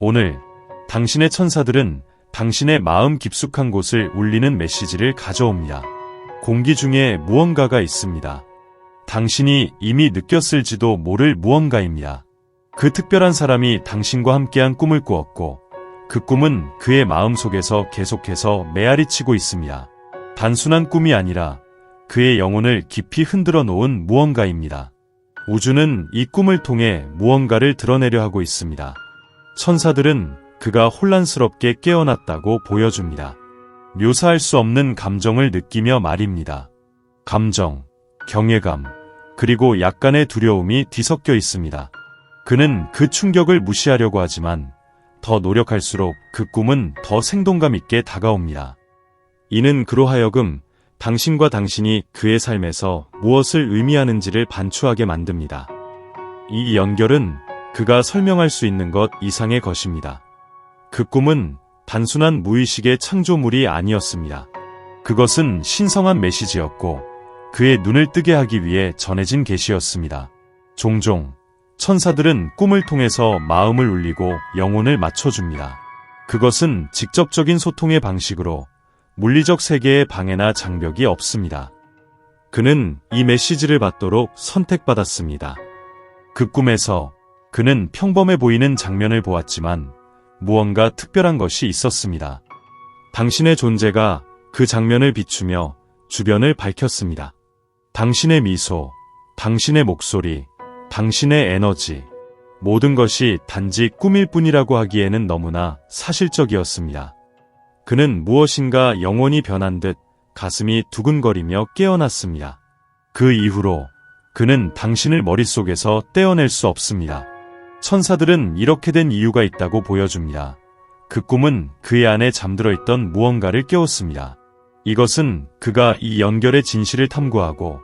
오늘 당신의 천사들은 당신의 마음 깊숙한 곳을 울리는 메시지를 가져옵니다. 공기 중에 무언가가 있습니다. 당신이 이미 느꼈을지도 모를 무언가입니다. 그 특별한 사람이 당신과 함께한 꿈을 꾸었고 그 꿈은 그의 마음속에서 계속해서 메아리치고 있습니다. 단순한 꿈이 아니라 그의 영혼을 깊이 흔들어 놓은 무언가입니다. 우주는 이 꿈을 통해 무언가를 드러내려 하고 있습니다. 천사들은 그가 혼란스럽게 깨어났다고 보여줍니다. 묘사할 수 없는 감정을 느끼며 말입니다. 감정, 경외감, 그리고 약간의 두려움이 뒤섞여 있습니다. 그는 그 충격을 무시하려고 하지만 더 노력할수록 그 꿈은 더 생동감 있게 다가옵니다. 이는 그로 하여금 당신과 당신이 그의 삶에서 무엇을 의미하는지를 반추하게 만듭니다. 이 연결은 그가 설명할 수 있는 것 이상의 것입니다. 그 꿈은 단순한 무의식의 창조물이 아니었습니다. 그것은 신성한 메시지였고 그의 눈을 뜨게 하기 위해 전해진 계시였습니다. 종종 천사들은 꿈을 통해서 마음을 울리고 영혼을 맞춰줍니다. 그것은 직접적인 소통의 방식으로 물리적 세계에 방해나 장벽이 없습니다. 그는 이 메시지를 받도록 선택받았습니다. 그 꿈에서 그는 평범해 보이는 장면을 보았지만 무언가 특별한 것이 있었습니다. 당신의 존재가 그 장면을 비추며 주변을 밝혔습니다. 당신의 미소, 당신의 목소리, 당신의 에너지, 모든 것이 단지 꿈일 뿐이라고 하기에는 너무나 사실적이었습니다. 그는 무엇인가 영혼이 변한 듯 가슴이 두근거리며 깨어났습니다. 그 이후로 그는 당신을 머릿속에서 떼어낼 수 없습니다. 천사들은 이렇게 된 이유가 있다고 보여줍니다. 그 꿈은 그의 안에 잠들어 있던 무언가를 깨웠습니다. 이것은 그가 이 연결의 진실을 탐구하고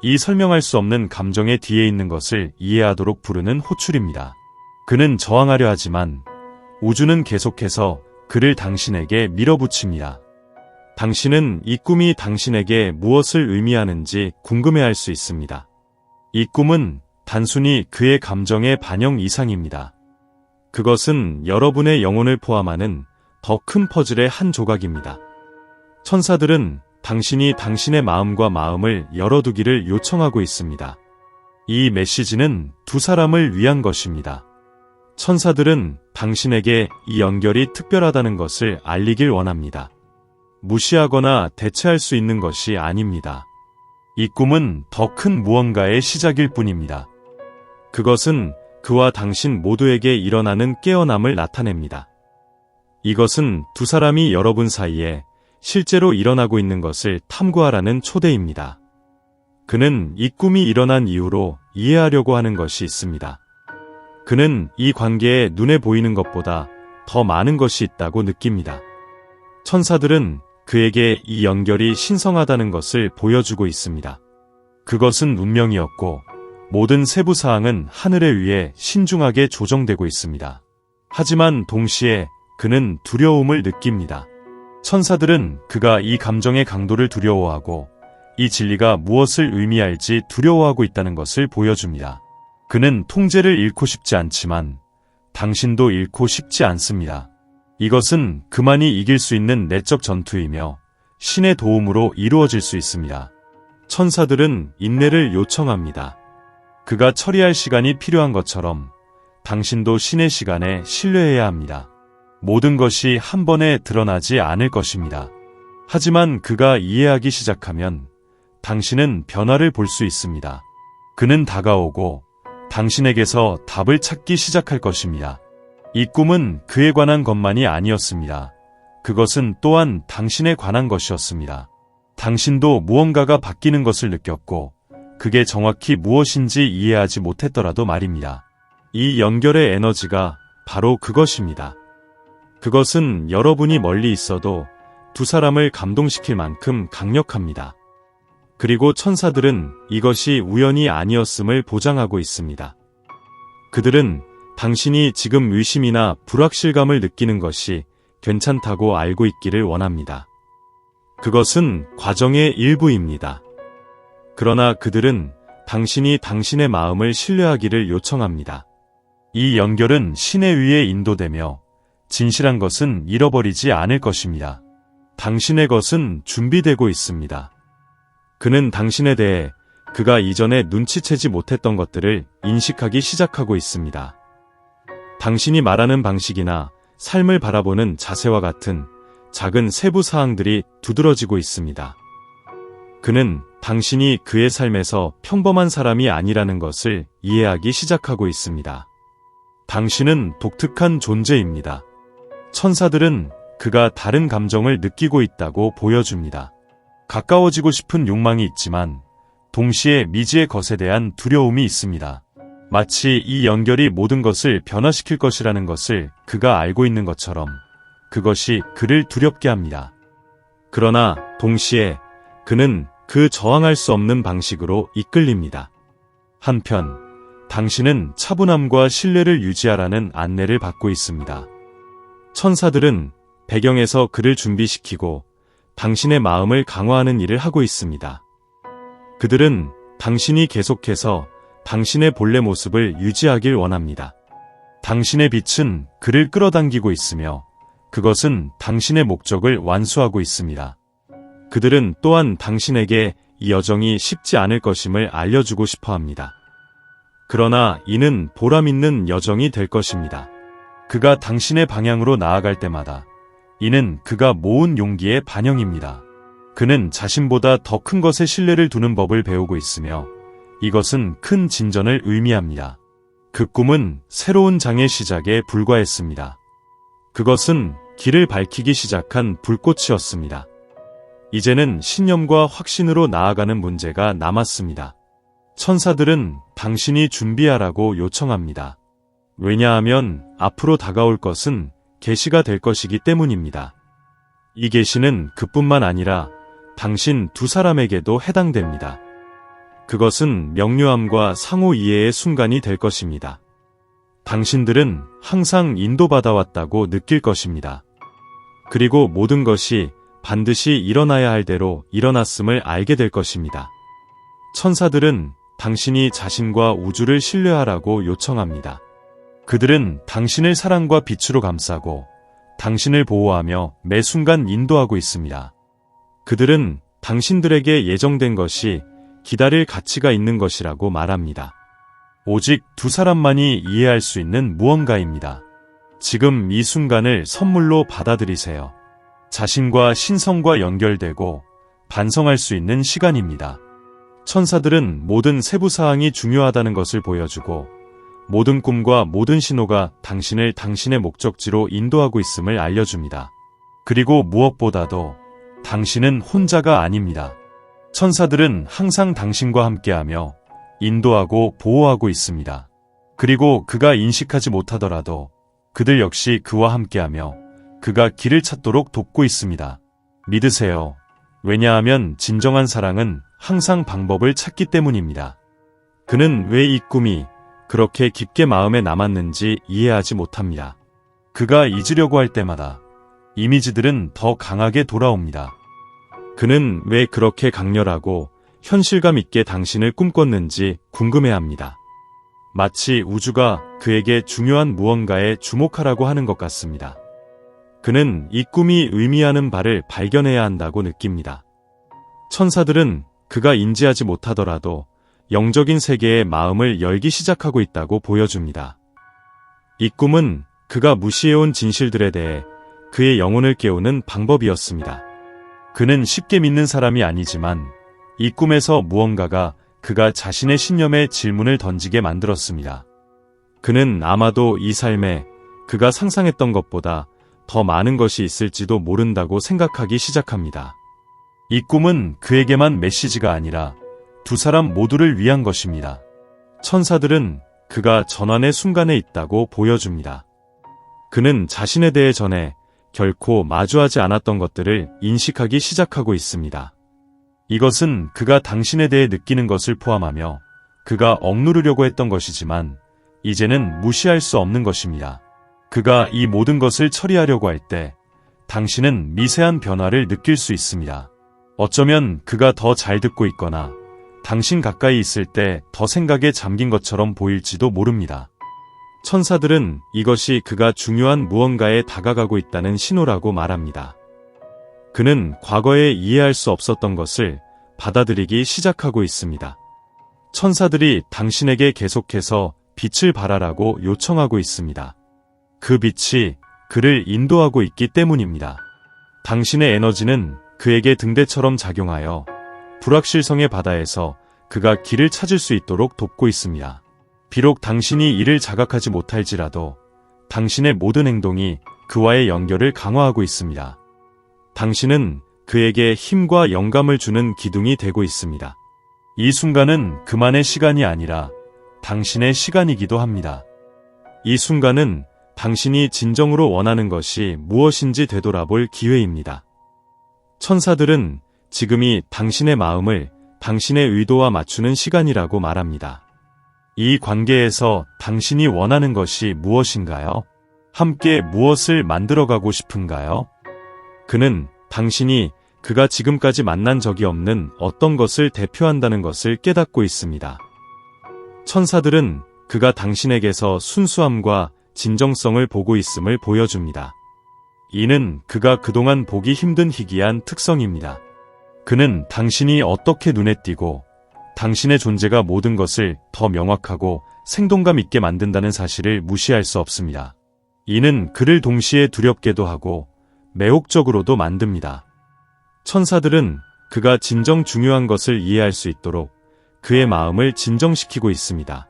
이 설명할 수 없는 감정의 뒤에 있는 것을 이해하도록 부르는 호출입니다. 그는 저항하려 하지만 우주는 계속해서 그를 당신에게 밀어붙입니다. 당신은 이 꿈이 당신에게 무엇을 의미하는지 궁금해할 수 있습니다. 이 꿈은 단순히 그의 감정의 반영 이상입니다. 그것은 여러분의 영혼을 포함하는 더 큰 퍼즐의 한 조각입니다. 천사들은 당신이 당신의 마음과 마음을 열어두기를 요청하고 있습니다. 이 메시지는 두 사람을 위한 것입니다. 천사들은 당신에게 이 연결이 특별하다는 것을 알리길 원합니다. 무시하거나 대체할 수 있는 것이 아닙니다. 이 꿈은 더 큰 무언가의 시작일 뿐입니다. 그것은 그와 당신 모두에게 일어나는 깨어남을 나타냅니다. 이것은 두 사람이 여러분 사이에 실제로 일어나고 있는 것을 탐구하라는 초대입니다. 그는 이 꿈이 일어난 이후로 이해하려고 하는 것이 있습니다. 그는 이 관계에 눈에 보이는 것보다 더 많은 것이 있다고 느낍니다. 천사들은 그에게 이 연결이 신성하다는 것을 보여주고 있습니다. 그것은 운명이었고 모든 세부 사항은 하늘에 의해 신중하게 조정되고 있습니다. 하지만 동시에 그는 두려움을 느낍니다. 천사들은 그가 이 감정의 강도를 두려워하고 이 진리가 무엇을 의미할지 두려워하고 있다는 것을 보여줍니다. 그는 통제를 잃고 싶지 않지만 당신도 잃고 싶지 않습니다. 이것은 그만이 이길 수 있는 내적 전투이며 신의 도움으로 이루어질 수 있습니다. 천사들은 인내를 요청합니다. 그가 처리할 시간이 필요한 것처럼 당신도 신의 시간에 신뢰해야 합니다. 모든 것이 한 번에 드러나지 않을 것입니다. 하지만 그가 이해하기 시작하면 당신은 변화를 볼 수 있습니다. 그는 다가오고 당신에게서 답을 찾기 시작할 것입니다. 이 꿈은 그에 관한 것만이 아니었습니다. 그것은 또한 당신에 관한 것이었습니다. 당신도 무언가가 바뀌는 것을 느꼈고 그게 정확히 무엇인지 이해하지 못했더라도 말입니다. 이 연결의 에너지가 바로 그것입니다. 그것은 여러분이 멀리 있어도 두 사람을 감동시킬 만큼 강력합니다. 그리고 천사들은 이것이 우연이 아니었음을 보장하고 있습니다. 그들은 당신이 지금 의심이나 불확실감을 느끼는 것이 괜찮다고 알고 있기를 원합니다. 그것은 과정의 일부입니다. 그러나 그들은 당신이 당신의 마음을 신뢰하기를 요청합니다. 이 연결은 신에 의해 인도되며 진실한 것은 잃어버리지 않을 것입니다. 당신의 것은 준비되고 있습니다. 그는 당신에 대해 그가 이전에 눈치채지 못했던 것들을 인식하기 시작하고 있습니다. 당신이 말하는 방식이나 삶을 바라보는 자세와 같은 작은 세부 사항들이 두드러지고 있습니다. 그는 당신이 그의 삶에서 평범한 사람이 아니라는 것을 이해하기 시작하고 있습니다. 당신은 독특한 존재입니다. 천사들은 그가 다른 감정을 느끼고 있다고 보여줍니다. 가까워지고 싶은 욕망이 있지만 동시에 미지의 것에 대한 두려움이 있습니다. 마치 이 연결이 모든 것을 변화시킬 것이라는 것을 그가 알고 있는 것처럼 그것이 그를 두렵게 합니다. 그러나 동시에 그는 그 저항할 수 없는 방식으로 이끌립니다. 한편 당신은 차분함과 신뢰를 유지하라는 안내를 받고 있습니다. 천사들은 배경에서 그를 준비시키고 당신의 마음을 강화하는 일을 하고 있습니다. 그들은 당신이 계속해서 당신의 본래 모습을 유지하길 원합니다. 당신의 빛은 그를 끌어당기고 있으며 그것은 당신의 목적을 완수하고 있습니다. 그들은 또한 당신에게 이 여정이 쉽지 않을 것임을 알려주고 싶어 합니다. 그러나 이는 보람있는 여정이 될 것입니다. 그가 당신의 방향으로 나아갈 때마다 이는 그가 모은 용기의 반영입니다. 그는 자신보다 더 큰 것에 신뢰를 두는 법을 배우고 있으며 이것은 큰 진전을 의미합니다. 그 꿈은 새로운 장의 시작에 불과했습니다. 그것은 길을 밝히기 시작한 불꽃이었습니다. 이제는 신념과 확신으로 나아가는 문제가 남았습니다. 천사들은 당신이 준비하라고 요청합니다. 왜냐하면 앞으로 다가올 것은 계시가 될 것이기 때문입니다. 이 계시는 그뿐만 아니라 당신 두 사람에게도 해당됩니다. 그것은 명료함과 상호 이해의 순간이 될 것입니다. 당신들은 항상 인도받아왔다고 느낄 것입니다. 그리고 모든 것이 반드시 일어나야 할 대로 일어났음을 알게 될 것입니다. 천사들은 당신이 자신과 우주를 신뢰하라고 요청합니다. 그들은 당신을 사랑과 빛으로 감싸고 당신을 보호하며 매 순간 인도하고 있습니다. 그들은 당신들에게 예정된 것이 기다릴 가치가 있는 것이라고 말합니다. 오직 두 사람만이 이해할 수 있는 무언가입니다. 지금 이 순간을 선물로 받아들이세요. 자신과 신성과 연결되고 반성할 수 있는 시간입니다. 천사들은 모든 세부사항이 중요하다는 것을 보여주고 모든 꿈과 모든 신호가 당신을 당신의 목적지로 인도하고 있음을 알려줍니다. 그리고 무엇보다도 당신은 혼자가 아닙니다. 천사들은 항상 당신과 함께하며 인도하고 보호하고 있습니다. 그리고 그가 인식하지 못하더라도 그들 역시 그와 함께하며 그가 길을 찾도록 돕고 있습니다. 믿으세요. 왜냐하면 진정한 사랑은 항상 방법을 찾기 때문입니다. 그는 왜 이 꿈이 그렇게 깊게 마음에 남았는지 이해하지 못합니다. 그가 잊으려고 할 때마다 이미지들은 더 강하게 돌아옵니다. 그는 왜 그렇게 강렬하고 현실감 있게 당신을 꿈꿨는지 궁금해합니다. 마치 우주가 그에게 중요한 무언가에 주목하라고 하는 것 같습니다. 그는 이 꿈이 의미하는 바를 발견해야 한다고 느낍니다. 천사들은 그가 인지하지 못하더라도 영적인 세계의 마음을 열기 시작하고 있다고 보여줍니다. 이 꿈은 그가 무시해온 진실들에 대해 그의 영혼을 깨우는 방법이었습니다. 그는 쉽게 믿는 사람이 아니지만 이 꿈에서 무언가가 그가 자신의 신념에 질문을 던지게 만들었습니다. 그는 아마도 이 삶에 그가 상상했던 것보다 더 많은 것이 있을지도 모른다고 생각하기 시작합니다. 이 꿈은 그에게만 메시지가 아니라 두 사람 모두를 위한 것입니다. 천사들은 그가 전환의 순간에 있다고 보여줍니다. 그는 자신에 대해 전에 결코 마주하지 않았던 것들을 인식하기 시작하고 있습니다. 이것은 그가 당신에 대해 느끼는 것을 포함하며 그가 억누르려고 했던 것이지만 이제는 무시할 수 없는 것입니다. 그가 이 모든 것을 처리하려고 할 때 당신은 미세한 변화를 느낄 수 있습니다. 어쩌면 그가 더 잘 듣고 있거나 당신 가까이 있을 때 더 생각에 잠긴 것처럼 보일지도 모릅니다. 천사들은 이것이 그가 중요한 무언가에 다가가고 있다는 신호라고 말합니다. 그는 과거에 이해할 수 없었던 것을 받아들이기 시작하고 있습니다. 천사들이 당신에게 계속해서 빛을 발하라고 요청하고 있습니다. 그 빛이 그를 인도하고 있기 때문입니다. 당신의 에너지는 그에게 등대처럼 작용하여 불확실성의 바다에서 그가 길을 찾을 수 있도록 돕고 있습니다. 비록 당신이 이를 자각하지 못할지라도 당신의 모든 행동이 그와의 연결을 강화하고 있습니다. 당신은 그에게 힘과 영감을 주는 기둥이 되고 있습니다. 이 순간은 그만의 시간이 아니라 당신의 시간이기도 합니다. 이 순간은 당신이 진정으로 원하는 것이 무엇인지 되돌아볼 기회입니다. 천사들은 지금이 당신의 마음을 당신의 의도와 맞추는 시간이라고 말합니다. 이 관계에서 당신이 원하는 것이 무엇인가요? 함께 무엇을 만들어가고 싶은가요? 그는 당신이 그가 지금까지 만난 적이 없는 어떤 것을 대표한다는 것을 깨닫고 있습니다. 천사들은 그가 당신에게서 순수함과 진정성을 보고 있음을 보여줍니다. 이는 그가 그동안 보기 힘든 희귀한 특성입니다. 그는 당신이 어떻게 눈에 띄고 당신의 존재가 모든 것을 더 명확하고 생동감 있게 만든다는 사실을 무시할 수 없습니다. 이는 그를 동시에 두렵게도 하고 매혹적으로도 만듭니다. 천사들은 그가 진정 중요한 것을 이해할 수 있도록 그의 마음을 진정시키고 있습니다.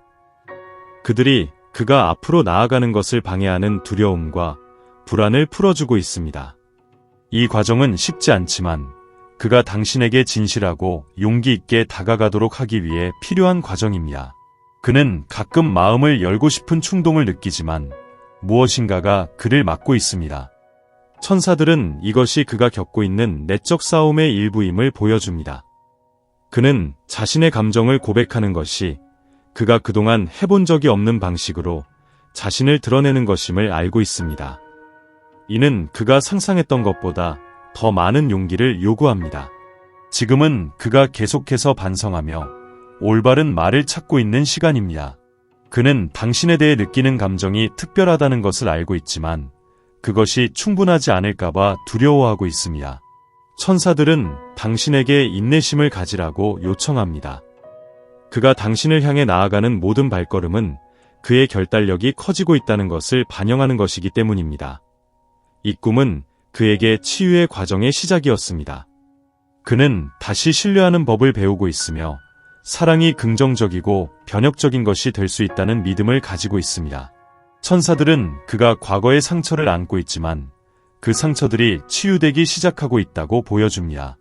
그들이 그가 앞으로 나아가는 것을 방해하는 두려움과 불안을 풀어주고 있습니다. 이 과정은 쉽지 않지만 그가 당신에게 진실하고 용기 있게 다가가도록 하기 위해 필요한 과정입니다. 그는 가끔 마음을 열고 싶은 충동을 느끼지만 무엇인가가 그를 막고 있습니다. 천사들은 이것이 그가 겪고 있는 내적 싸움의 일부임을 보여줍니다. 그는 자신의 감정을 고백하는 것이 그가 그동안 해본 적이 없는 방식으로 자신을 드러내는 것임을 알고 있습니다. 이는 그가 상상했던 것보다 더 많은 용기를 요구합니다. 지금은 그가 계속해서 반성하며 올바른 말을 찾고 있는 시간입니다. 그는 당신에 대해 느끼는 감정이 특별하다는 것을 알고 있지만 그것이 충분하지 않을까봐 두려워하고 있습니다. 천사들은 당신에게 인내심을 가지라고 요청합니다. 그가 당신을 향해 나아가는 모든 발걸음은 그의 결단력이 커지고 있다는 것을 반영하는 것이기 때문입니다. 이 꿈은 그에게 치유의 과정의 시작이었습니다. 그는 다시 신뢰하는 법을 배우고 있으며 사랑이 긍정적이고 변혁적인 것이 될 수 있다는 믿음을 가지고 있습니다. 천사들은 그가 과거의 상처를 안고 있지만 그 상처들이 치유되기 시작하고 있다고 보여줍니다.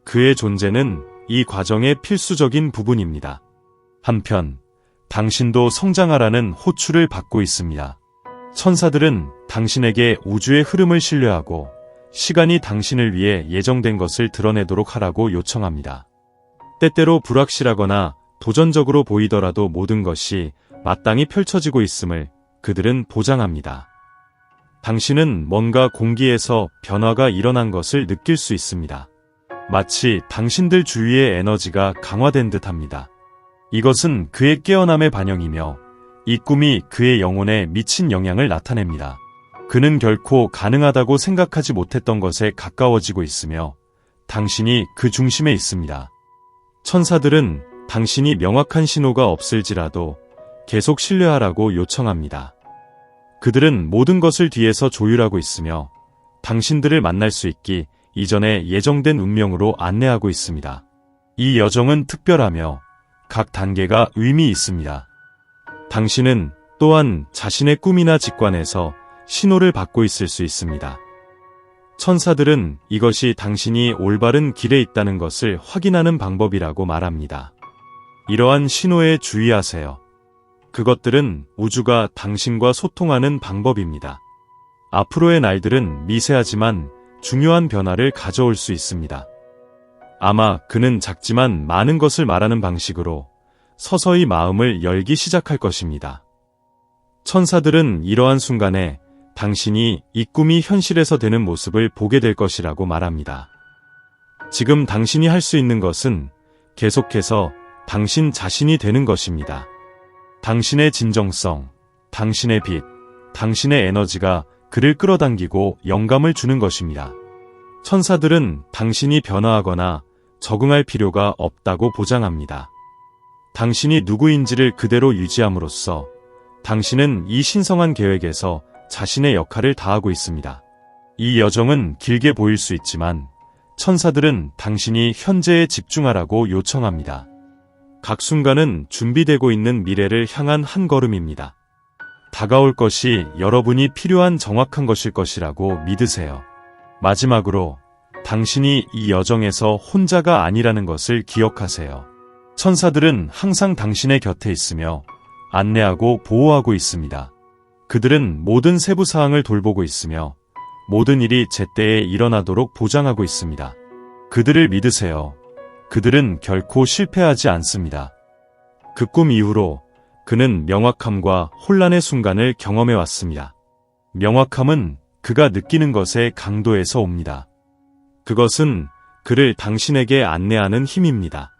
그의 존재는 이 과정의 필수적인 부분입니다. 한편 당신도 성장하라는 호출을 받고 있습니다. 천사들은 당신에게 우주의 흐름을 신뢰하고 시간이 당신을 위해 예정된 것을 드러내도록 하라고 요청합니다. 때때로 불확실하거나 도전적으로 보이더라도 모든 것이 마땅히 펼쳐지고 있음을 그들은 보장합니다. 당신은 뭔가 공기에서 변화가 일어난 것을 느낄 수 있습니다. 마치 당신들 주위의 에너지가 강화된 듯합니다. 이것은 그의 깨어남의 반영이며 이 꿈이 그의 영혼에 미친 영향을 나타냅니다. 그는 결코 가능하다고 생각하지 못했던 것에 가까워지고 있으며 당신이 그 중심에 있습니다. 천사들은 당신이 명확한 신호가 없을지라도 계속 신뢰하라고 요청합니다. 그들은 모든 것을 뒤에서 조율하고 있으며 당신들을 만날 수 있기 이전에 예정된 운명으로 안내하고 있습니다. 이 여정은 특별하며 각 단계가 의미 있습니다. 당신은 또한 자신의 꿈이나 직관에서 신호를 받고 있을 수 있습니다. 천사들은 이것이 당신이 올바른 길에 있다는 것을 확인하는 방법이라고 말합니다. 이러한 신호에 주의하세요. 그것들은 우주가 당신과 소통하는 방법입니다. 앞으로의 날들은 미세하지만 중요한 변화를 가져올 수 있습니다. 아마 그는 작지만 많은 것을 말하는 방식으로 서서히 마음을 열기 시작할 것입니다. 천사들은 이러한 순간에 당신이 이 꿈이 현실에서 되는 모습을 보게 될 것이라고 말합니다. 지금 당신이 할 수 있는 것은 계속해서 당신 자신이 되는 것입니다. 당신의 진정성, 당신의 빛, 당신의 에너지가 그를 끌어당기고 영감을 주는 것입니다. 천사들은 당신이 변화하거나 적응할 필요가 없다고 보장합니다. 당신이 누구인지를 그대로 유지함으로써 당신은 이 신성한 계획에서 자신의 역할을 다하고 있습니다. 이 여정은 길게 보일 수 있지만 천사들은 당신이 현재에 집중하라고 요청합니다. 각 순간은 준비되고 있는 미래를 향한 한 걸음입니다. 다가올 것이 여러분이 필요한 정확한 것일 것이라고 믿으세요. 마지막으로 당신이 이 여정에서 혼자가 아니라는 것을 기억하세요. 천사들은 항상 당신의 곁에 있으며 안내하고 보호하고 있습니다. 그들은 모든 세부 사항을 돌보고 있으며 모든 일이 제때에 일어나도록 보장하고 있습니다. 그들을 믿으세요. 그들은 결코 실패하지 않습니다. 그 꿈 이후로 그는 명확함과 혼란의 순간을 경험해 왔습니다. 명확함은 그가 느끼는 것의 강도에서 옵니다. 그것은 그를 당신에게 안내하는 힘입니다.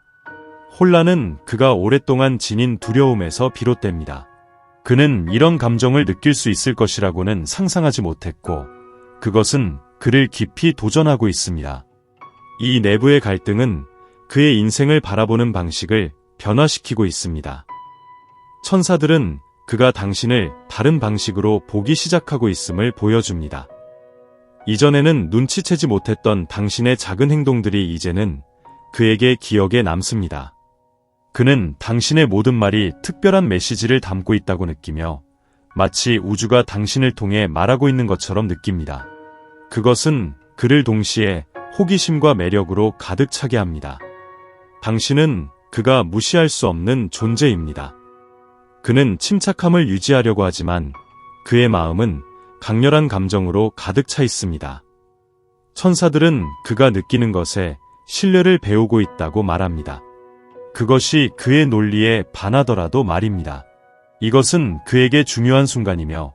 혼란은 그가 오랫동안 지닌 두려움에서 비롯됩니다. 그는 이런 감정을 느낄 수 있을 것이라고는 상상하지 못했고, 그것은 그를 깊이 도전하고 있습니다. 이 내부의 갈등은 그의 인생을 바라보는 방식을 변화시키고 있습니다. 천사들은 그가 당신을 다른 방식으로 보기 시작하고 있음을 보여줍니다. 이전에는 눈치채지 못했던 당신의 작은 행동들이 이제는 그에게 기억에 남습니다. 그는 당신의 모든 말이 특별한 메시지를 담고 있다고 느끼며 마치 우주가 당신을 통해 말하고 있는 것처럼 느낍니다. 그것은 그를 동시에 호기심과 매력으로 가득 차게 합니다. 당신은 그가 무시할 수 없는 존재입니다. 그는 침착함을 유지하려고 하지만 그의 마음은 강렬한 감정으로 가득 차 있습니다. 천사들은 그가 느끼는 것에 신뢰를 배우고 있다고 말합니다. 그것이 그의 논리에 반하더라도 말입니다. 이것은 그에게 중요한 순간이며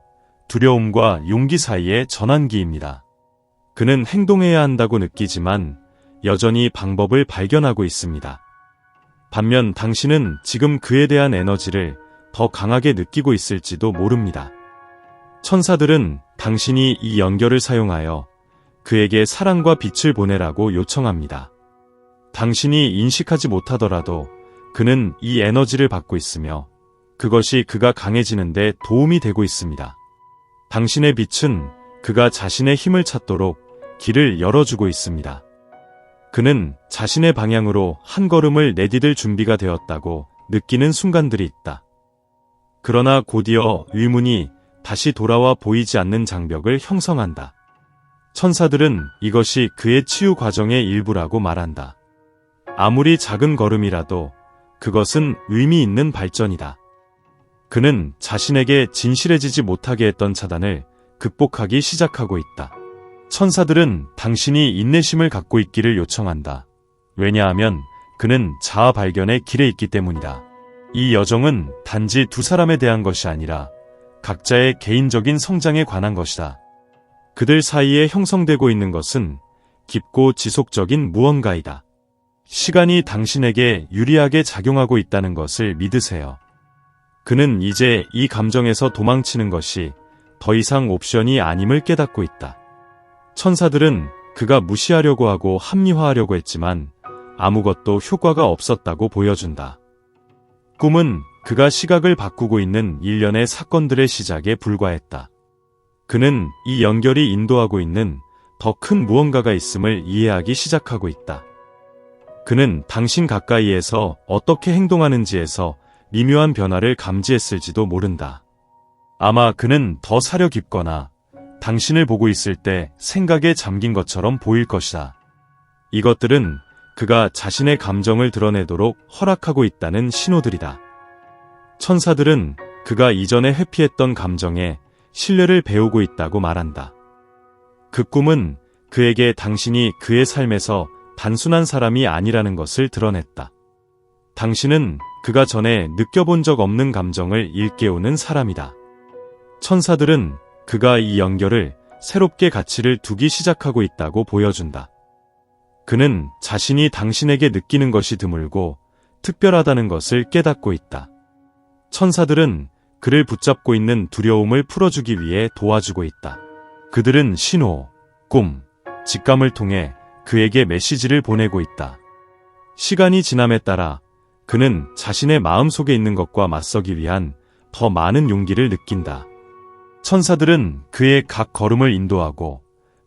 두려움과 용기 사이의 전환기입니다. 그는 행동해야 한다고 느끼지만 여전히 방법을 발견하고 있습니다. 반면 당신은 지금 그에 대한 에너지를 더 강하게 느끼고 있을지도 모릅니다. 천사들은 당신이 이 연결을 사용하여 그에게 사랑과 빛을 보내라고 요청합니다. 당신이 인식하지 못하더라도 그는 이 에너지를 받고 있으며 그것이 그가 강해지는 데 도움이 되고 있습니다. 당신의 빛은 그가 자신의 힘을 찾도록 길을 열어주고 있습니다. 그는 자신의 방향으로 한 걸음을 내디딜 준비가 되었다고 느끼는 순간들이 있다. 그러나 곧이어 의문이 다시 돌아와 보이지 않는 장벽을 형성한다. 천사들은 이것이 그의 치유 과정의 일부라고 말한다. 아무리 작은 걸음이라도 그것은 의미 있는 발전이다. 그는 자신에게 진실해지지 못하게 했던 차단을 극복하기 시작하고 있다. 천사들은 당신이 인내심을 갖고 있기를 요청한다. 왜냐하면 그는 자아 발견의 길에 있기 때문이다. 이 여정은 단지 두 사람에 대한 것이 아니라 각자의 개인적인 성장에 관한 것이다. 그들 사이에 형성되고 있는 것은 깊고 지속적인 무언가이다. 시간이 당신에게 유리하게 작용하고 있다는 것을 믿으세요. 그는 이제 이 감정에서 도망치는 것이 더 이상 옵션이 아님을 깨닫고 있다. 천사들은 그가 무시하려고 하고 합리화하려고 했지만 아무것도 효과가 없었다고 보여준다. 꿈은 그가 시각을 바꾸고 있는 일련의 사건들의 시작에 불과했다. 그는 이 연결이 인도하고 있는 더 큰 무언가가 있음을 이해하기 시작하고 있다. 그는 당신 가까이에서 어떻게 행동하는지에서 미묘한 변화를 감지했을지도 모른다. 아마 그는 더 사려 깊거나 당신을 보고 있을 때 생각에 잠긴 것처럼 보일 것이다. 이것들은 그가 자신의 감정을 드러내도록 허락하고 있다는 신호들이다. 천사들은 그가 이전에 회피했던 감정에 신뢰를 배우고 있다고 말한다. 그 꿈은 그에게 당신이 그의 삶에서 단순한 사람이 아니라는 것을 드러냈다. 당신은 그가 전에 느껴본 적 없는 감정을 일깨우는 사람이다. 천사들은 그가 이 연결을 새롭게 가치를 두기 시작하고 있다고 보여준다. 그는 자신이 당신에게 느끼는 것이 드물고 특별하다는 것을 깨닫고 있다. 천사들은 그를 붙잡고 있는 두려움을 풀어주기 위해 도와주고 있다. 그들은 신호, 꿈, 직감을 통해 그에게 메시지를 보내고 있다. 시간이 지남에 따라 그는 자신의 마음속에 있는 것과 맞서기 위한 더 많은 용기를 느낀다. 천사들은 그의 각 걸음을 인도하고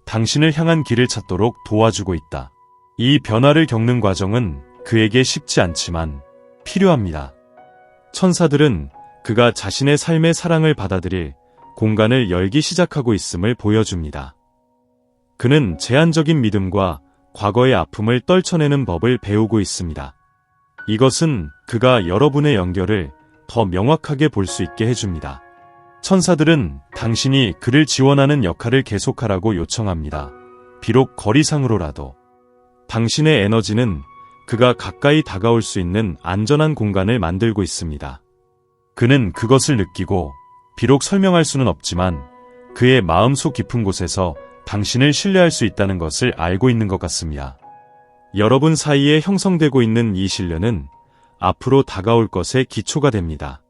당신을 향한 길을 찾도록 도와주고 있다. 이 변화를 겪는 과정은 그에게 쉽지 않지만 필요합니다. 천사들은 그가 자신의 삶의 사랑을 받아들일 공간을 열기 시작하고 있음을 보여줍니다. 그는 제한적인 믿음과 과거의 아픔을 떨쳐내는 법을 배우고 있습니다. 이것은 그가 여러분의 연결을 더 명확하게 볼 수 있게 해줍니다. 천사들은 당신이 그를 지원하는 역할을 계속하라고 요청합니다. 비록 거리상으로라도. 당신의 에너지는 그가 가까이 다가올 수 있는 안전한 공간을 만들고 있습니다. 그는 그것을 느끼고 비록 설명할 수는 없지만 그의 마음속 깊은 곳에서 당신을 신뢰할 수 있다는 것을 알고 있는 것 같습니다. 여러분 사이에 형성되고 있는 이 신뢰는 앞으로 다가올 것의 기초가 됩니다.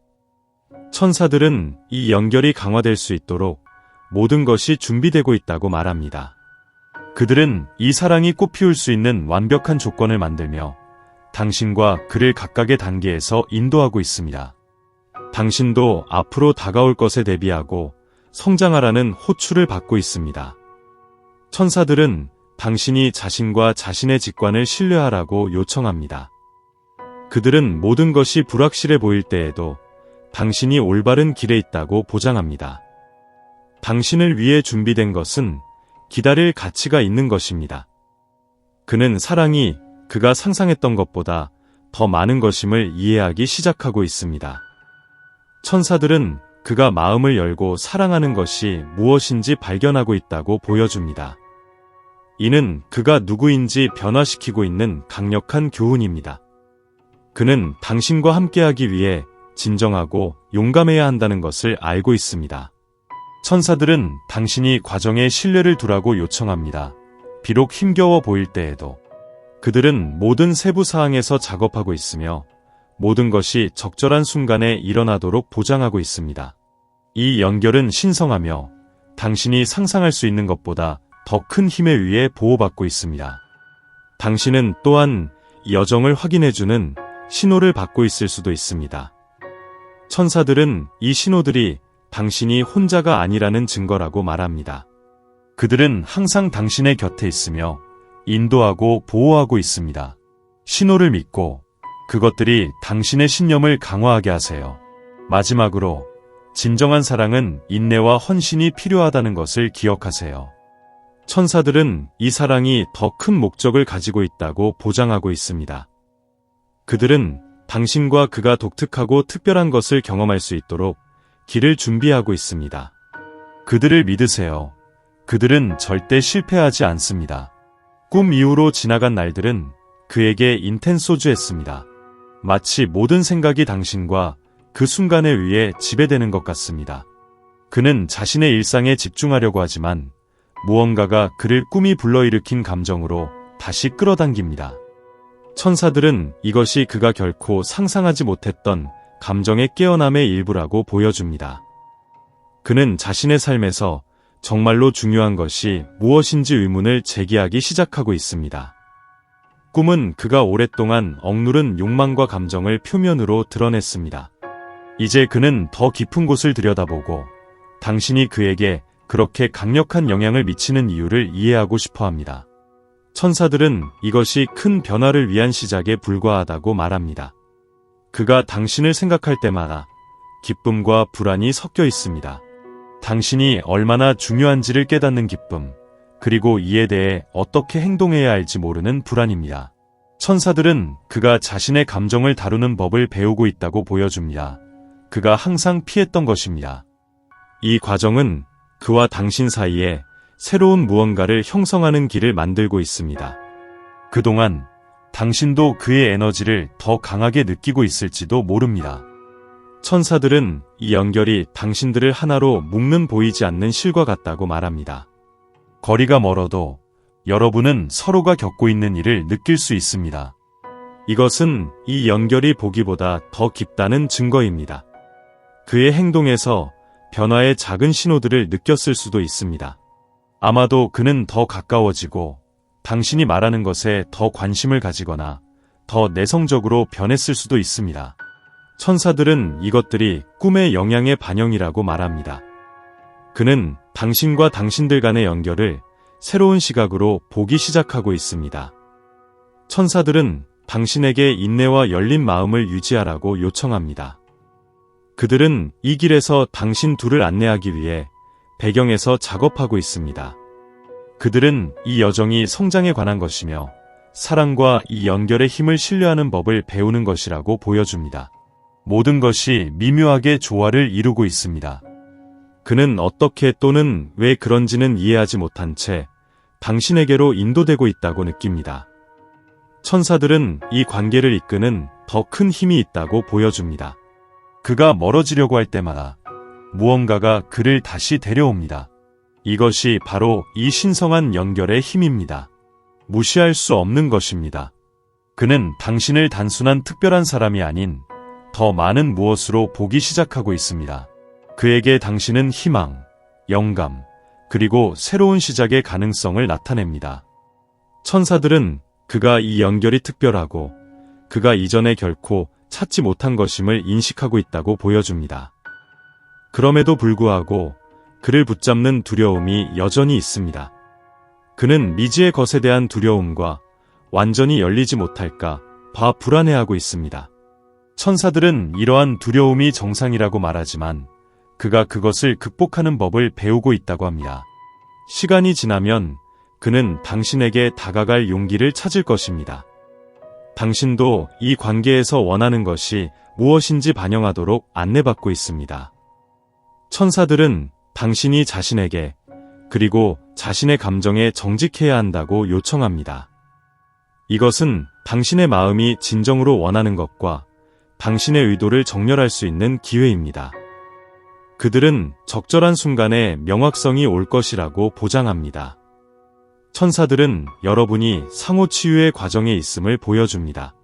천사들은 이 연결이 강화될 수 있도록 모든 것이 준비되고 있다고 말합니다. 그들은 이 사랑이 꽃피울 수 있는 완벽한 조건을 만들며 당신과 그를 각각의 단계에서 인도하고 있습니다. 당신도 앞으로 다가올 것에 대비하고 성장하라는 호출을 받고 있습니다. 천사들은 당신이 자신과 자신의 직관을 신뢰하라고 요청합니다. 그들은 모든 것이 불확실해 보일 때에도 당신이 올바른 길에 있다고 보장합니다. 당신을 위해 준비된 것은 기다릴 가치가 있는 것입니다. 그는 사랑이 그가 상상했던 것보다 더 많은 것임을 이해하기 시작하고 있습니다. 천사들은 그가 마음을 열고 사랑하는 것이 무엇인지 발견하고 있다고 보여줍니다. 이는 그가 누구인지 변화시키고 있는 강력한 교훈입니다. 그는 당신과 함께하기 위해 진정하고 용감해야 한다는 것을 알고 있습니다. 천사들은 당신이 과정에 신뢰를 두라고 요청합니다. 비록 힘겨워 보일 때에도. 그들은 모든 세부 사항에서 작업하고 있으며 모든 것이 적절한 순간에 일어나도록 보장하고 있습니다. 이 연결은 신성하며 당신이 상상할 수 있는 것보다 더 큰 힘에 의해 보호받고 있습니다. 당신은 또한 여정을 확인해주는 신호를 받고 있을 수도 있습니다. 천사들은 이 신호들이 당신이 혼자가 아니라는 증거라고 말합니다. 그들은 항상 당신의 곁에 있으며 인도하고 보호하고 있습니다. 신호를 믿고 그것들이 당신의 신념을 강화하게 하세요. 마지막으로 진정한 사랑은 인내와 헌신이 필요하다는 것을 기억하세요. 천사들은 이 사랑이 더 큰 목적을 가지고 있다고 보장하고 있습니다. 그들은 당신과 그가 독특하고 특별한 것을 경험할 수 있도록 길을 준비하고 있습니다. 그들을 믿으세요. 그들은 절대 실패하지 않습니다. 꿈 이후로 지나간 날들은 그에게 인텐소주했습니다. 마치 모든 생각이 당신과 그 순간에 의해 지배되는 것 같습니다. 그는 자신의 일상에 집중하려고 하지만 무언가가 그를 꿈이 불러일으킨 감정으로 다시 끌어당깁니다. 천사들은 이것이 그가 결코 상상하지 못했던 감정의 깨어남의 일부라고 보여줍니다. 그는 자신의 삶에서 정말로 중요한 것이 무엇인지 의문을 제기하기 시작하고 있습니다. 꿈은 그가 오랫동안 억누른 욕망과 감정을 표면으로 드러냈습니다. 이제 그는 더 깊은 곳을 들여다보고 당신이 그에게 그렇게 강력한 영향을 미치는 이유를 이해하고 싶어 합니다. 천사들은 이것이 큰 변화를 위한 시작에 불과하다고 말합니다. 그가 당신을 생각할 때마다 기쁨과 불안이 섞여 있습니다. 당신이 얼마나 중요한지를 깨닫는 기쁨, 그리고 이에 대해 어떻게 행동해야 할지 모르는 불안입니다. 천사들은 그가 자신의 감정을 다루는 법을 배우고 있다고 보여줍니다. 그가 항상 피했던 것입니다. 이 과정은 그와 당신 사이에 새로운 무언가를 형성하는 길을 만들고 있습니다. 그동안 당신도 그의 에너지를 더 강하게 느끼고 있을지도 모릅니다. 천사들은 이 연결이 당신들을 하나로 묶는 보이지 않는 실과 같다고 말합니다. 거리가 멀어도 여러분은 서로가 겪고 있는 일을 느낄 수 있습니다. 이것은 이 연결이 보기보다 더 깊다는 증거입니다. 그의 행동에서 변화의 작은 신호들을 느꼈을 수도 있습니다. 아마도 그는 더 가까워지고 당신이 말하는 것에 더 관심을 가지거나 더 내성적으로 변했을 수도 있습니다. 천사들은 이것들이 꿈의 영향의 반영이라고 말합니다. 그는 당신과 당신들 간의 연결을 새로운 시각으로 보기 시작하고 있습니다. 천사들은 당신에게 인내와 열린 마음을 유지하라고 요청합니다. 그들은 이 길에서 당신 둘을 안내하기 위해 배경에서 작업하고 있습니다. 그들은 이 여정이 성장에 관한 것이며 사랑과 이 연결의 힘을 신뢰하는 법을 배우는 것이라고 보여줍니다. 모든 것이 미묘하게 조화를 이루고 있습니다. 그는 어떻게 또는 왜 그런지는 이해하지 못한 채 당신에게로 인도되고 있다고 느낍니다. 천사들은 이 관계를 이끄는 더 큰 힘이 있다고 보여줍니다. 그가 멀어지려고 할 때마다 무언가가 그를 다시 데려옵니다. 이것이 바로 이 신성한 연결의 힘입니다. 무시할 수 없는 것입니다. 그는 당신을 단순한 특별한 사람이 아닌 더 많은 무엇으로 보기 시작하고 있습니다. 그에게 당신은 희망, 영감, 그리고 새로운 시작의 가능성을 나타냅니다. 천사들은 그가 이 연결이 특별하고 그가 이전에 결코 찾지 못한 것임을 인식하고 있다고 보여줍니다. 그럼에도 불구하고 그를 붙잡는 두려움이 여전히 있습니다. 그는 미지의 것에 대한 두려움과 완전히 열리지 못할까 봐 불안해하고 있습니다. 천사들은 이러한 두려움이 정상이라고 말하지만 그가 그것을 극복하는 법을 배우고 있다고 합니다. 시간이 지나면 그는 당신에게 다가갈 용기를 찾을 것입니다. 당신도 이 관계에서 원하는 것이 무엇인지 반영하도록 안내받고 있습니다. 천사들은 당신이 자신에게 그리고 자신의 감정에 정직해야 한다고 요청합니다. 이것은 당신의 마음이 진정으로 원하는 것과 당신의 의도를 정렬할 수 있는 기회입니다. 그들은 적절한 순간에 명확성이 올 것이라고 보장합니다. 천사들은 여러분이 상호 치유의 과정에 있음을 보여줍니다.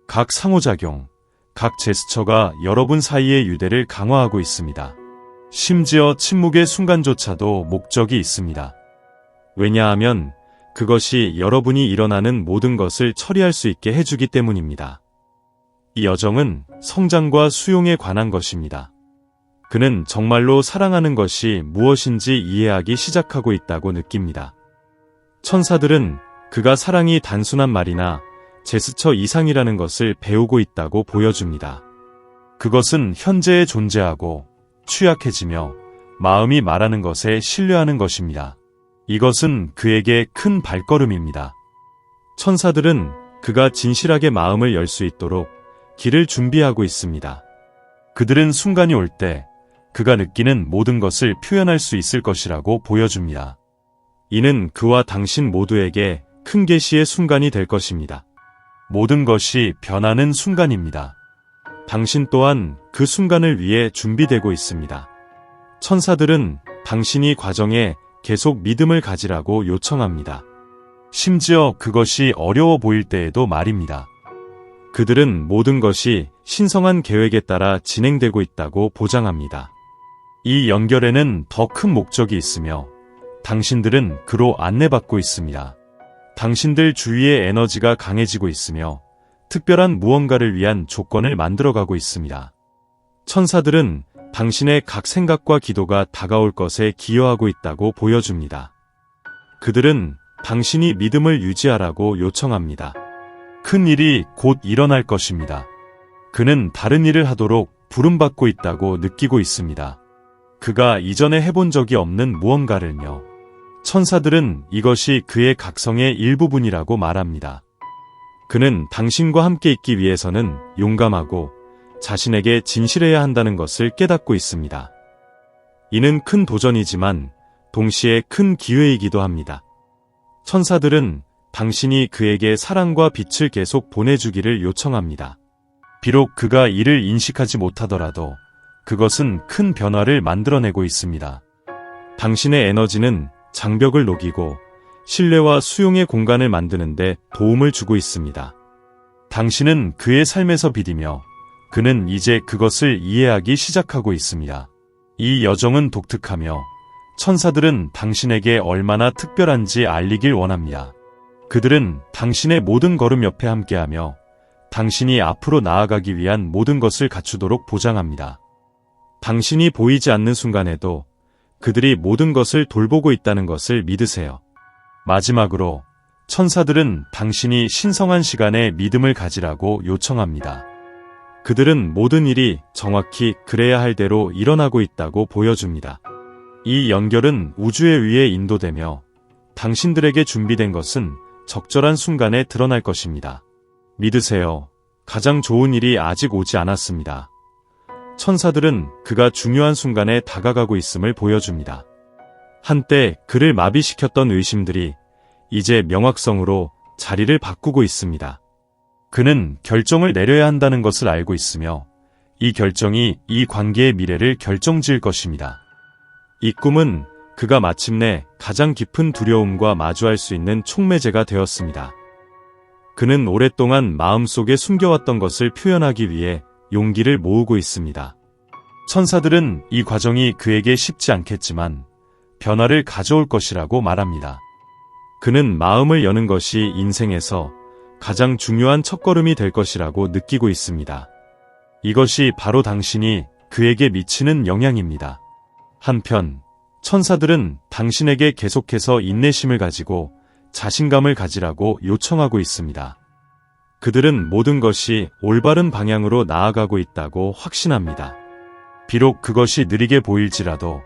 각 상호작용, 각 제스처가 여러분 사이의 유대를 강화하고 있습니다. 심지어 침묵의 순간조차도 목적이 있습니다. 왜냐하면 그것이 여러분이 일어나는 모든 것을 처리할 수 있게 해주기 때문입니다. 이 여정은 성장과 수용에 관한 것입니다. 그는 정말로 사랑하는 것이 무엇인지 이해하기 시작하고 있다고 느낍니다. 천사들은 그가 사랑이 단순한 말이나 제스처 이상이라는 것을 배우고 있다고 보여줍니다. 그것은 현재에 존재하고 취약해지며 마음이 말하는 것에 신뢰하는 것입니다. 이것은 그에게 큰 발걸음입니다. 천사들은 그가 진실하게 마음을 열 수 있도록 길을 준비하고 있습니다. 그들은 순간이 올 때 그가 느끼는 모든 것을 표현할 수 있을 것이라고 보여줍니다. 이는 그와 당신 모두에게 큰 계시의 순간이 될 것입니다. 모든 것이 변하는 순간입니다. 당신 또한 그 순간을 위해 준비되고 있습니다. 천사들은 당신이 과정에 계속 믿음을 가지라고 요청합니다. 심지어 그것이 어려워 보일 때에도 말입니다. 그들은 모든 것이 신성한 계획에 따라 진행되고 있다고 보장합니다. 이 연결에는 더 큰 목적이 있으며 당신들은 그로 안내받고 있습니다. 당신들 주위의 에너지가 강해지고 있으며 특별한 무언가를 위한 조건을 만들어가고 있습니다. 천사들은 당신의 각 생각과 기도가 다가올 것에 기여하고 있다고 보여줍니다. 그들은 당신이 믿음을 유지하라고 요청합니다. 큰 일이 곧 일어날 것입니다. 그는 다른 일을 하도록 부름받고 있다고 느끼고 있습니다. 그가 이전에 해본 적이 없는 무언가를요. 천사들은 이것이 그의 각성의 일부분이라고 말합니다. 그는 당신과 함께 있기 위해서는 용감하고 자신에게 진실해야 한다는 것을 깨닫고 있습니다. 이는 큰 도전이지만 동시에 큰 기회이기도 합니다. 천사들은 당신이 그에게 사랑과 빛을 계속 보내주기를 요청합니다. 비록 그가 이를 인식하지 못하더라도 그것은 큰 변화를 만들어내고 있습니다. 당신의 에너지는 장벽을 녹이고 신뢰와 수용의 공간을 만드는 데 도움을 주고 있습니다. 당신은 그의 삶에서 비디며 그는 이제 그것을 이해하기 시작하고 있습니다. 이 여정은 독특하며 천사들은 당신에게 얼마나 특별한지 알리길 원합니다. 그들은 당신의 모든 걸음 옆에 함께하며 당신이 앞으로 나아가기 위한 모든 것을 갖추도록 보장합니다. 당신이 보이지 않는 순간에도 그들이 모든 것을 돌보고 있다는 것을 믿으세요. 마지막으로 천사들은 당신이 신성한 시간에 믿음을 가지라고 요청합니다. 그들은 모든 일이 정확히 그래야 할 대로 일어나고 있다고 보여줍니다. 이 연결은 우주에 의해 인도되며 당신들에게 준비된 것은 적절한 순간에 드러날 것입니다. 믿으세요. 가장 좋은 일이 아직 오지 않았습니다. 천사들은 그가 중요한 순간에 다가가고 있음을 보여줍니다. 한때 그를 마비시켰던 의심들이 이제 명확성으로 자리를 바꾸고 있습니다. 그는 결정을 내려야 한다는 것을 알고 있으며 이 결정이 이 관계의 미래를 결정지을 것입니다. 이 꿈은 그가 마침내 가장 깊은 두려움과 마주할 수 있는 촉매제가 되었습니다. 그는 오랫동안 마음속에 숨겨왔던 것을 표현하기 위해 용기를 모으고 있습니다. 천사들은 이 과정이 그에게 쉽지 않겠지만 변화를 가져올 것이라고 말합니다. 그는 마음을 여는 것이 인생에서 가장 중요한 첫걸음이 될 것이라고 느끼고 있습니다. 이것이 바로 당신이 그에게 미치는 영향입니다. 한편 천사들은 당신에게 계속해서 인내심을 가지고 자신감을 가지라고 요청하고 있습니다. 그들은 모든 것이 올바른 방향으로 나아가고 있다고 확신합니다. 비록 그것이 느리게 보일지라도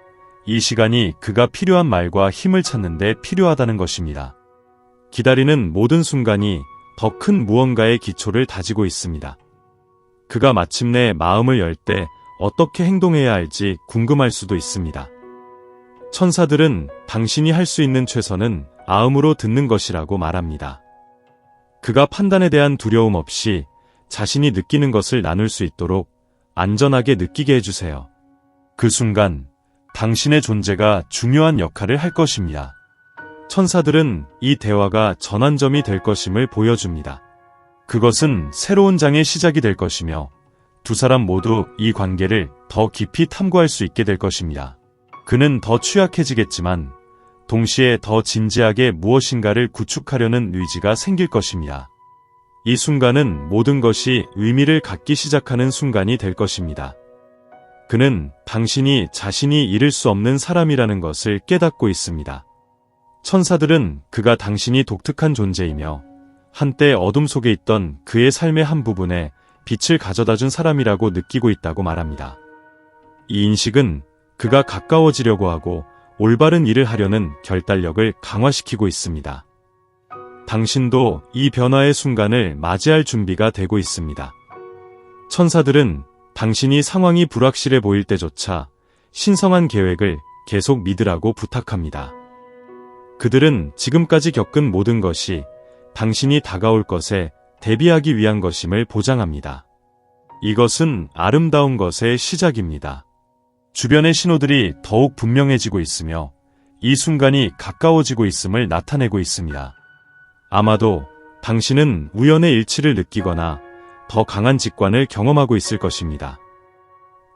이 시간이 그가 필요한 말과 힘을 찾는 데 필요하다는 것입니다. 기다리는 모든 순간이 더 큰 무언가의 기초를 다지고 있습니다. 그가 마침내 마음을 열 때 어떻게 행동해야 할지 궁금할 수도 있습니다. 천사들은 당신이 할 수 있는 최선은 아음으로 듣는 것이라고 말합니다. 그가 판단에 대한 두려움 없이 자신이 느끼는 것을 나눌 수 있도록 안전하게 느끼게 해주세요. 그 순간 당신의 존재가 중요한 역할을 할 것입니다. 천사들은 이 대화가 전환점이 될 것임을 보여줍니다. 그것은 새로운 장의 시작이 될 것이며 두 사람 모두 이 관계를 더 깊이 탐구할 수 있게 될 것입니다. 그는 더 취약해지겠지만 동시에 더 진지하게 무엇인가를 구축하려는 의지가 생길 것입니다. 이 순간은 모든 것이 의미를 갖기 시작하는 순간이 될 것입니다. 그는 당신이 자신이 잃을 수 없는 사람이라는 것을 깨닫고 있습니다. 천사들은 그가 당신이 독특한 존재이며 한때 어둠 속에 있던 그의 삶의 한 부분에 빛을 가져다준 사람이라고 느끼고 있다고 말합니다. 이 인식은 그가 가까워지려고 하고 올바른 일을 하려는 결단력을 강화시키고 있습니다. 당신도 이 변화의 순간을 맞이할 준비가 되고 있습니다. 천사들은 당신이 상황이 불확실해 보일 때조차 신성한 계획을 계속 믿으라고 부탁합니다. 그들은 지금까지 겪은 모든 것이 당신이 다가올 것에 대비하기 위한 것임을 보장합니다. 이것은 아름다운 것의 시작입니다. 주변의 신호들이 더욱 분명해지고 있으며 이 순간이 가까워지고 있음을 나타내고 있습니다. 아마도 당신은 우연의 일치를 느끼거나 더 강한 직관을 경험하고 있을 것입니다.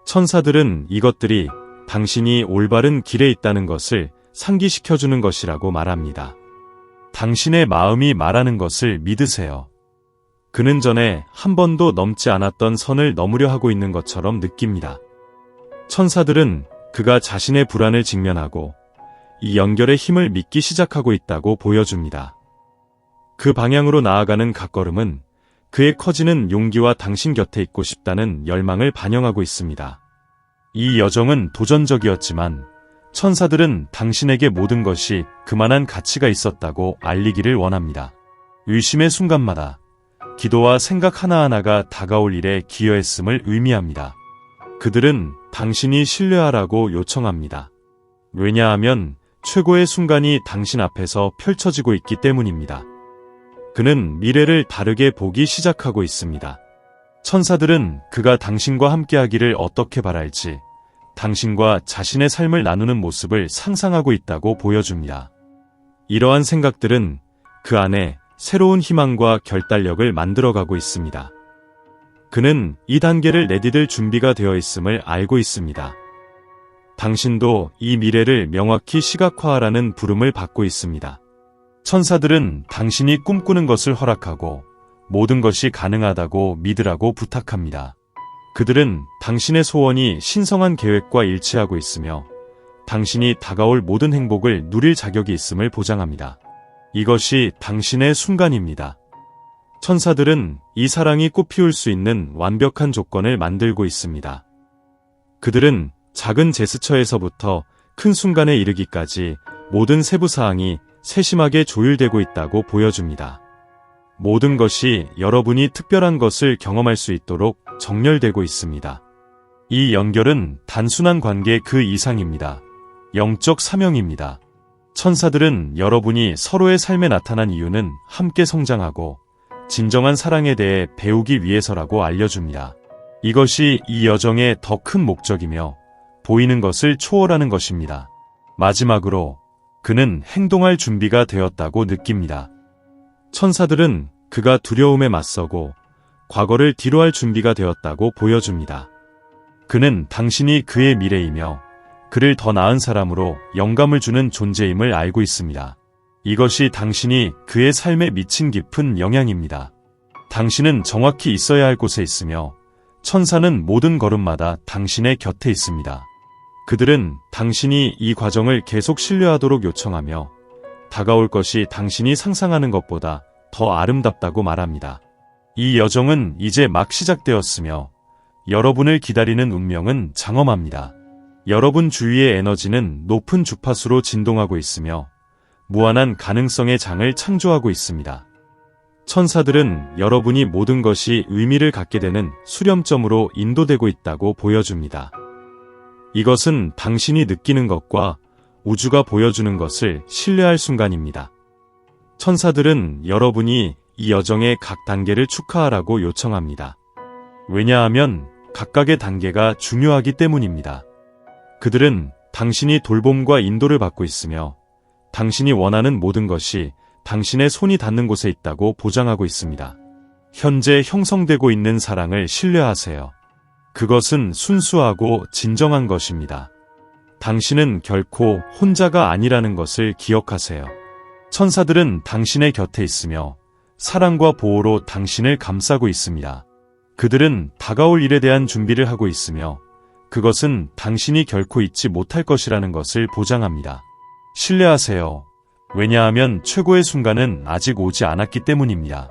천사들은 이것들이 당신이 올바른 길에 있다는 것을 상기시켜주는 것이라고 말합니다. 당신의 마음이 말하는 것을 믿으세요. 그는 전에 한 번도 넘지 않았던 선을 넘으려 하고 있는 것처럼 느낍니다. 천사들은 그가 자신의 불안을 직면하고 이 연결의 힘을 믿기 시작하고 있다고 보여줍니다. 그 방향으로 나아가는 각걸음은 그의 커지는 용기와 당신 곁에 있고 싶다는 열망을 반영하고 있습니다. 이 여정은 도전적이었지만 천사들은 당신에게 모든 것이 그만한 가치가 있었다고 알리기를 원합니다. 의심의 순간마다 기도와 생각 하나하나가 다가올 일에 기여했음을 의미합니다. 그들은 당신이 신뢰하라고 요청합니다. 왜냐하면 최고의 순간이 당신 앞에서 펼쳐지고 있기 때문입니다. 그는 미래를 다르게 보기 시작하고 있습니다. 천사들은 그가 당신과 함께하기를 어떻게 바랄지 당신과 자신의 삶을 나누는 모습을 상상하고 있다고 보여줍니다. 이러한 생각들은 그 안에 새로운 희망과 결단력을 만들어가고 있습니다. 그는 이 단계를 내디딜 준비가 되어 있음을 알고 있습니다. 당신도 이 미래를 명확히 시각화하라는 부름을 받고 있습니다. 천사들은 당신이 꿈꾸는 것을 허락하고 모든 것이 가능하다고 믿으라고 부탁합니다. 그들은 당신의 소원이 신성한 계획과 일치하고 있으며 당신이 다가올 모든 행복을 누릴 자격이 있음을 보장합니다. 이것이 당신의 순간입니다. 천사들은 이 사랑이 꽃피울 수 있는 완벽한 조건을 만들고 있습니다. 그들은 작은 제스처에서부터 큰 순간에 이르기까지 모든 세부사항이 세심하게 조율되고 있다고 보여줍니다. 모든 것이 여러분이 특별한 것을 경험할 수 있도록 정렬되고 있습니다. 이 연결은 단순한 관계 그 이상입니다. 영적 사명입니다. 천사들은 여러분이 서로의 삶에 나타난 이유는 함께 성장하고 진정한 사랑에 대해 배우기 위해서라고 알려줍니다. 이것이 이 여정의 더 큰 목적이며 보이는 것을 초월하는 것입니다. 마지막으로 그는 행동할 준비가 되었다고 느낍니다. 천사들은 그가 두려움에 맞서고 과거를 뒤로할 준비가 되었다고 보여줍니다. 그는 당신이 그의 미래이며 그를 더 나은 사람으로 영감을 주는 존재임을 알고 있습니다. 이것이 당신이 그의 삶에 미친 깊은 영향입니다. 당신은 정확히 있어야 할 곳에 있으며 천사는 모든 걸음마다 당신의 곁에 있습니다. 그들은 당신이 이 과정을 계속 신뢰하도록 요청하며 다가올 것이 당신이 상상하는 것보다 더 아름답다고 말합니다. 이 여정은 이제 막 시작되었으며 여러분을 기다리는 운명은 장엄합니다. 여러분 주위의 에너지는 높은 주파수로 진동하고 있으며 무한한 가능성의 장을 창조하고 있습니다. 천사들은 여러분이 모든 것이 의미를 갖게 되는 수렴점으로 인도되고 있다고 보여줍니다. 이것은 당신이 느끼는 것과 우주가 보여주는 것을 신뢰할 순간입니다. 천사들은 여러분이 이 여정의 각 단계를 축하하라고 요청합니다. 왜냐하면 각각의 단계가 중요하기 때문입니다. 그들은 당신이 돌봄과 인도를 받고 있으며 당신이 원하는 모든 것이 당신의 손이 닿는 곳에 있다고 보장하고 있습니다. 현재 형성되고 있는 사랑을 신뢰하세요. 그것은 순수하고 진정한 것입니다. 당신은 결코 혼자가 아니라는 것을 기억하세요. 천사들은 당신의 곁에 있으며 사랑과 보호로 당신을 감싸고 있습니다. 그들은 다가올 일에 대한 준비를 하고 있으며 그것은 당신이 결코 잊지 못할 것이라는 것을 보장합니다. 신뢰하세요. 왜냐하면 최고의 순간은 아직 오지 않았기 때문입니다.